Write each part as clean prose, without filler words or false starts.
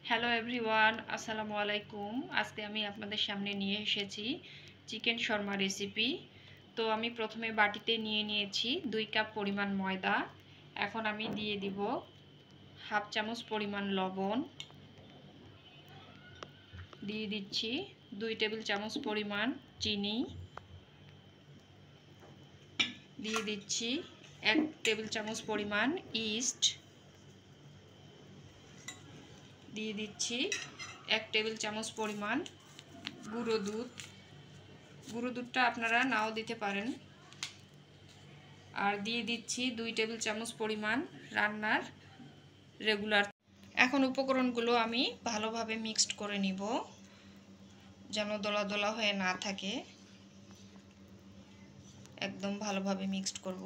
Hello everyone, আসসালামু আলাইকুম। আজকে আমি আপনাদের সামনে নিয়ে এসেছি চিকেন শর্মা রেসিপি। তো আমি প্রথমে বাটিতে নিয়ে নিয়েছি 2 কাপ পরিমাণ ময়দা। এখন আমি দিয়ে দিব হাফ চামচ পরিমাণ লবণ, দিয়ে দিচ্ছি 2 টেবিল চামচ পরিমাণ চিনি, দিয়ে দিচ্ছি 1 টেবিল চামচ পরিমাণ ইস্ট, দিয়ে দিচ্ছি 1 টেবিল চামচ পরিমাণ গুঁড়ো দুধ। গুঁড়ো দুধটা আপনারা নাও দিতে পারেন। আর দিয়ে দিচ্ছি 2 টেবিল চামচ পরিমাণ রান্নার রেগুলার। এখন উপকরণগুলো আমি ভালোভাবে মিক্সড করে নিব, যেন দলা দলা হয়ে না থাকে। একদম ভালোভাবে মিক্সড করব।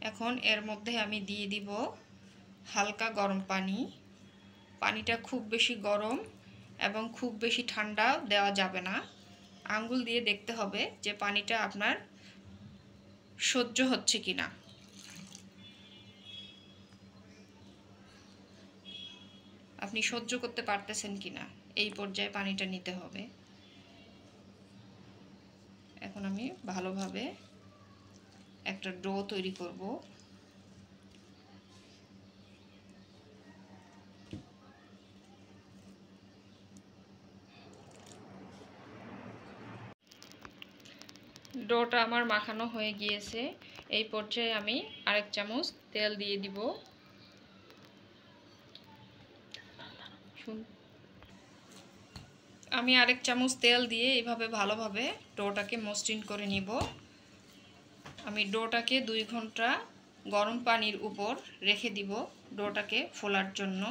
এখন এর মধ্যে আমি দিয়ে দিব হালকা গরম পানি। পানিটা খুব বেশি গরম এবং খুব বেশি ঠান্ডা দেওয়া যাবে না। আঙ্গুল দিয়ে দেখতে হবে যে পানিটা আপনার সহ্য হচ্ছে কিনা। আপনি সহ্য করতে পারতেছেন কিনা, এই পর্যায়ে পানিটা নিতে হবে। এখন আমি ভালোভাবে একটা ডো তৈরি করব। ডোটা আমার মাখানো হয়ে গিয়েছে। এই পর্যায়ে আমি আরেক চামচ তেল দিয়ে দিব। আমি আরেক চামচ তেল দিয়ে এইভাবে ভালোভাবে ডোটাকে মসৃণ করে নিব। আমি ডোটাকে 2 ঘন্টা গরম পানির উপর রেখে দিব ডোটাকে ফোলার জন্য।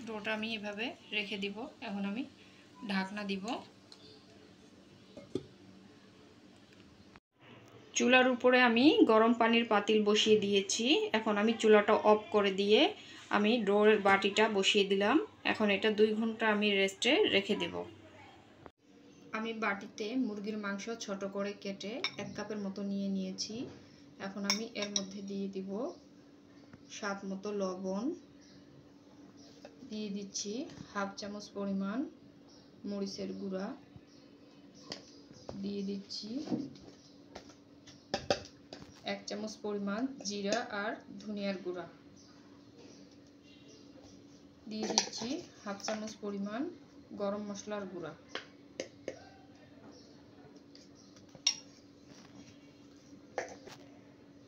ডোটা আমি এভাবে রেখে দিব। এখন আমি ঢাকনা দিব। চুলার উপরে আমি গরম পানির পাতিল বসিয়ে দিয়েছি। এখন আমি চুলাটা অফ করে দিয়ে আমি ডোর বাটিটা বসিয়ে দিলাম। এখন এটা 2 ঘন্টা আমি রেস্টে রেখে দেব। আমি বাটিতে মুরগির মাংস ছোট করে কেটে 1 কাপের মতো নিয়ে নিয়েছি। এখন আমি এর মধ্যে দিয়ে দিব স্বাদ মতো লবণ, দিয়ে দিচ্ছি হাফ চামচ পরিমাণ মরিচের গুঁড়া, দিয়ে দিচ্ছি 1 চামচ পরিমাণ জিরা আর ধনিয়ার গুঁড়া, দিয়ে দিচ্ছি হাফ চামচ পরিমাণ গরম মশলার গুঁড়া,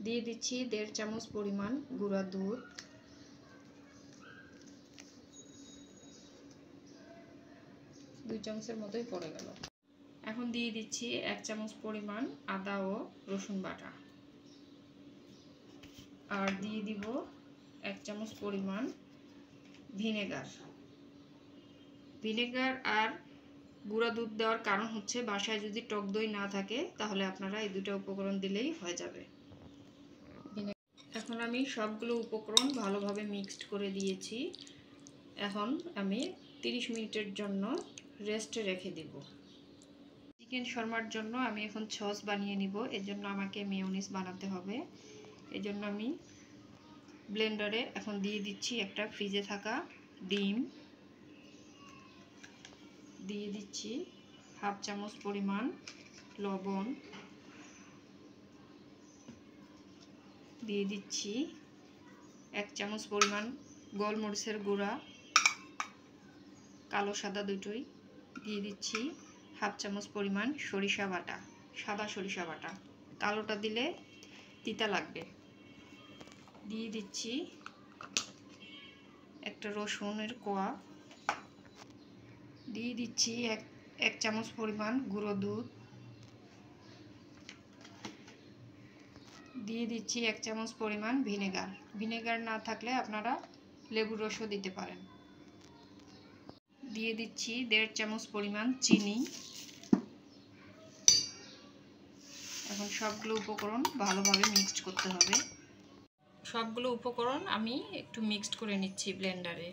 দিয়ে দিচ্ছি 1.5 চামচ পরিমাণ গুঁড়া দুধ, দুই চামচের মতোই পড়ে গেল। এখন দিয়ে দিচ্ছি 1 চামচ পরিমাণ আদা ও রসুন বাটা, আর দিয়ে দিব 1 চামচ পরিমাণ ভিনেগার। ভিনেগার আর গুঁড়া দুধ দেওয়ার কারণ হচ্ছে বাসায় যদি টক দই না থাকে তাহলে আপনারা এই দুটো উপকরণ দিলেই হয়ে যাবে। এখন আমি সবগুলো উপকরণ ভালোভাবে মিক্সড করে দিয়েছি। এখন আমি 30 মিনিটের জন্য রেস্টে রেখে দিব। চিকেন শর্মার জন্য আমি এখন সস বানিয়ে নিব। এর জন্য আমাকে মেয়োনিজ বানাতে হবে। এর জন্য আমি ব্লেন্ডারে এখন দিয়ে দিচ্ছি একটা ফ্রিজে থাকা ডিম, দিয়ে দিচ্ছি হাফ চামচ পরিমাণ লবণ, দিয়ে দিচ্ছি 1 চামচ পরিমাণ গোলমরিচের গুঁড়া, কালো সাদা দুটোই, দিয়ে দিচ্ছি হাফ চামচ পরিমাণ সরিষা বাটা, সাদা সরিষা বাটা, কালোটা দিলে তিতা লাগবে, দিয়ে দিচ্ছি একটা রসুনের কোয়া, দিয়ে দিচ্ছি 1 চামচ পরিমাণ গুঁড়ো দুধ, দিয়ে দিচ্ছি 1 চামচ পরিমাণ ভিনেগার। ভিনেগার না থাকলে আপনারা লেবুর রসও দিতে পারেন। দিয়ে দিচ্ছি 1.5 চামচ পরিমাণ চিনি। এখন সবগুলো উপকরণ ভালোভাবে মিক্সড করতে হবে। সবগুলো উপকরণ আমি একটু মিক্সড করে নিচ্ছি ব্লেন্ডারে।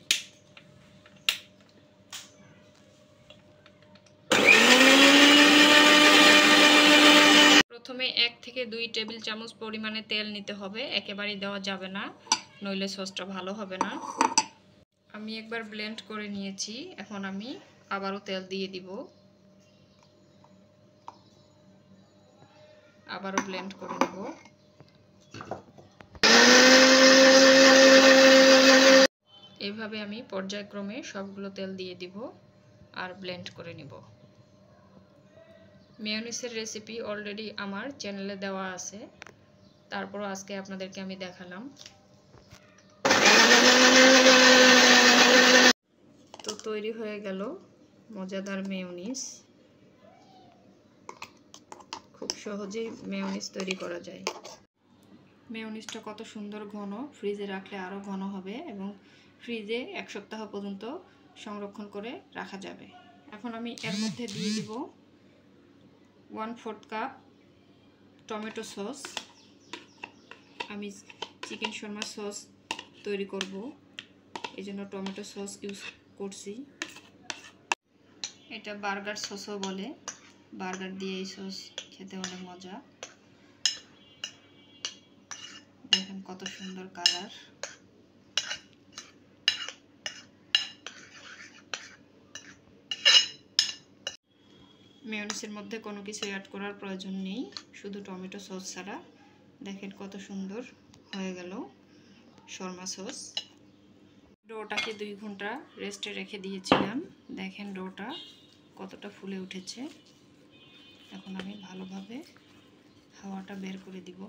প্রথমে প্রথমে 1 থেকে 2 টেবিল চামচ পরিমাণে তেল নিতে হবে, একেবারেই দেওয়া যাবে না, নইলে সসটা ভালো হবে না। আমি একবার ব্লেন্ড করে নিয়েছি, এখন আমি আবারও তেল দিয়ে দিব, আবারও ব্লেন্ড করে নেব। এইভাবে আমি পর্যায়ক্রমে সবগুলো তেল দিয়ে দিব আর ব্লেন্ড করে নিব। মেয়োনিজের রেসিপি অলরেডি আমার চ্যানেলে দেওয়া আছে, তারপরও আজকে আপনাদেরকে আমি দেখালাম। তো তৈরি হয়ে গেল মজাদার মেয়োনিজ। খুব সহজেই মেয়োনিজ তৈরি করা যায়। মেয়োনিজটা কত সুন্দর ঘন, ফ্রিজে রাখলে আরও ঘন হবে এবং ফ্রিজে 1 সপ্তাহ পর্যন্ত সংরক্ষণ করে রাখা যাবে। এখন আমি এর মধ্যে দিয়ে দিব 1/4 কাপ টমেটো সস। আমি চিকেন শর্মা সস তৈরি করব, এই জন্য টমেটো সস ইউজ করছি। এটা বার্গার সসও বলে, বার্গার দিয়ে এই সস খেতে অনেক মজা। দেখেন কত সুন্দর কালার। মেয়োনিজের মধ্যে কোনো কিছু অ্যাড করার প্রয়োজন নেই, শুধু টমেটো সস ছাড়া। দেখেন কত সুন্দর হয়ে গেল শর্মা সস। ডোটাকে 2 ঘন্টা রেস্টে রেখে দিয়েছিলাম, দেখেন ডোটা কতটা ফুলে উঠেছে। এখন আমি ভালোভাবে হাওয়াটা বের করে দিব।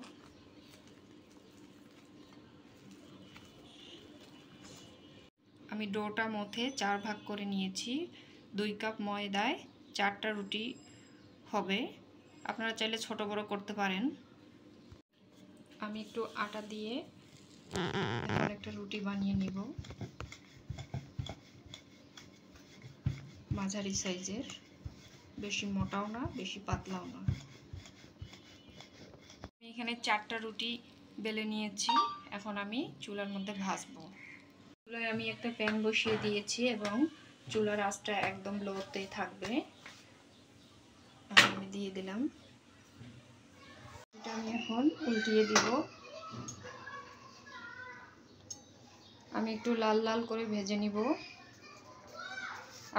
আমি ডোটা মথে 4 ভাগ করে নিয়েছি। 2 কাপ ময়দায় 4টা রুটি হবে, আপনারা চাইলে ছোট বড় করতে পারেন। আমি একটু আটা দিয়ে এখন একটা রুটি বানিয়ে নিব, মাঝারি সাইজের, বেশি মোটাও না বেশি পাতলাও না। আমি এখানে 4টা রুটি বেলে নিয়েছি, এখন আমি চুলার মধ্যে ভাজবো। চুলায় আমি একটা প্যান বসিয়ে দিয়েছি এবং চুলার আঁচটা একদম লোতে থাকবে। আমি দিয়ে দিলাম, এটা আমি এখন উল্টিয়ে দিব। আমি একটু লাল লাল করে ভেজে নিব,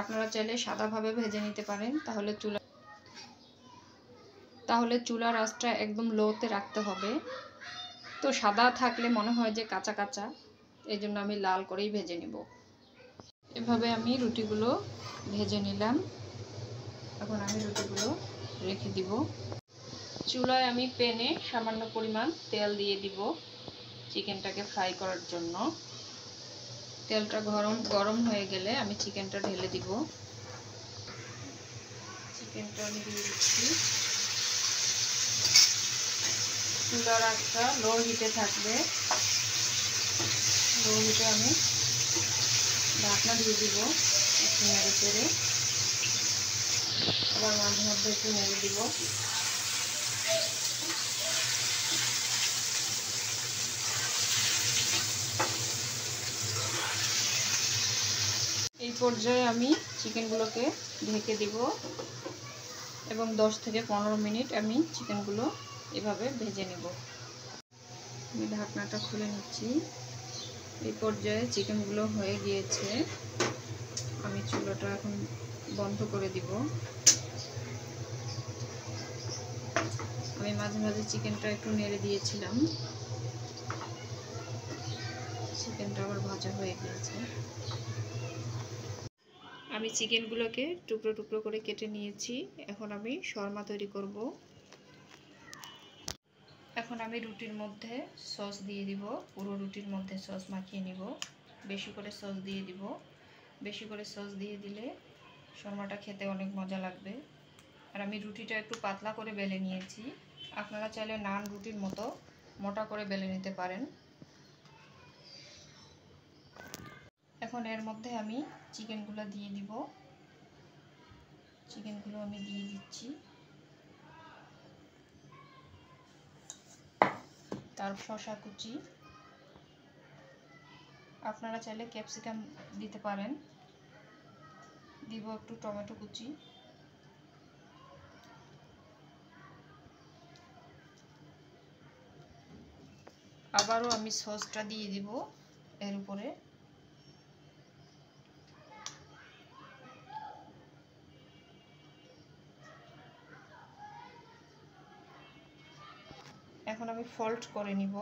আপনারা চাইলে সাদাভাবে ভেজে নিতে পারেন, তাহলে চুলার আঁচটা একদম লোতে রাখতে হবে। তো সাদা থাকলে মনে হয় যে কাঁচা কাঁচা, এই জন্য আমি লাল করেই ভেজে নিব। এভাবে আমি রুটিগুলো ভেজে নিলাম, এখন আমি রুটিগুলো রেখে দিব। চুলায় আমি প্যানে সামান্য পরিমাণ তেল দিয়ে দিব চিকেনটাকে ফ্রাই করার জন্য। তেলটা গরম হয়ে গেলে আমি চিকেনটা ঢেলে দিব। চিকেনটা আমি দিয়ে দিচ্ছি। চুলার আঁচটা লো হিটে থাকবে, লো হিটে আমি ঢাকনা দিয়ে দিব, একটু নেড়ে চেড়ে, আবার মাঝে মধ্যে একটু নেড়ে দিব। এই পর্যায়ে আমি চিকেনগুলোকে ঢেকে দিব এবং 10 থেকে 15 মিনিট আমি চিকেনগুলো এভাবে ভেজে নেব। আমি ঢাকনাটা খুলে নিচ্ছি। এই পর্যায়ে চিকেনগুলো হয়ে গিয়েছে, আমি চুলাটা এখন বন্ধ করে দিব। আমি মাঝে মাঝে চিকেনটা একটু নেড়ে দিয়েছিলাম, চিকেনটা আবার ভাজা হয়ে গিয়েছে। আমি চিকেনগুলোকে টুকরো টুকরো করে কেটে নিয়েছি, এখন আমি শর্মা তৈরি করব। এখন আমি রুটির মধ্যে সস দিয়ে দিব, পুরো রুটির মধ্যে সস মাখিয়ে নিব। বেশি করে সস দিয়ে দিব, বেশি করে সস দিয়ে দিলে শর্মাটা খেতে অনেক মজা লাগবে। আর আমি রুটিটা একটু পাতলা করে বেলে নিয়েছি, আপনারা চাইলে নান রুটির মতো মোটা করে বেলে নিতে পারেন। এখন এর মধ্যে আমি চিকেনগুলো দিয়ে দিব, চিকেনগুলো আমি দিয়ে দিচ্ছি। তারপর শসা কুচি, আপনারা চাইলে ক্যাপসিকাম দিতে পারেন। দিব একটু টমেটো কুচি, আবারও আমি সসটা দিয়ে দিব এর উপরে। এখন আমি ফোল্ড করে নিব।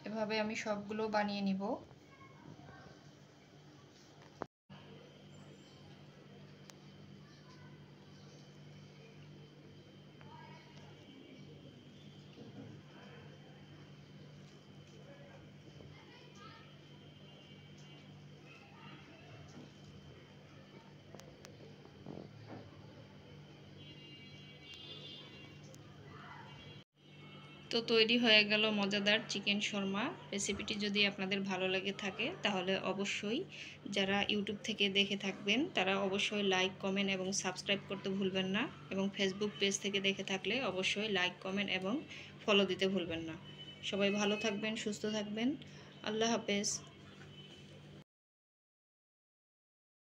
এভাবে আমি সবগুলো বানিয়ে নিব। তো তৈরি হয়ে গেল মজাদার চিকেন শর্মা। রেসিপিটি যদি আপনাদের ভালো লেগে থাকে তাহলে অবশ্যই, যারা ইউটিউব থেকে দেখে থাকবেন তারা অবশ্যই লাইক, কমেন্ট এবং সাবস্ক্রাইব করতে ভুলবেন না, এবং ফেসবুক পেজ থেকে দেখে থাকলে অবশ্যই লাইক, কমেন্ট এবং ফলো দিতে ভুলবেন না। সবাই ভালো থাকবেন, সুস্থ থাকবেন। আল্লাহ হাফেজ।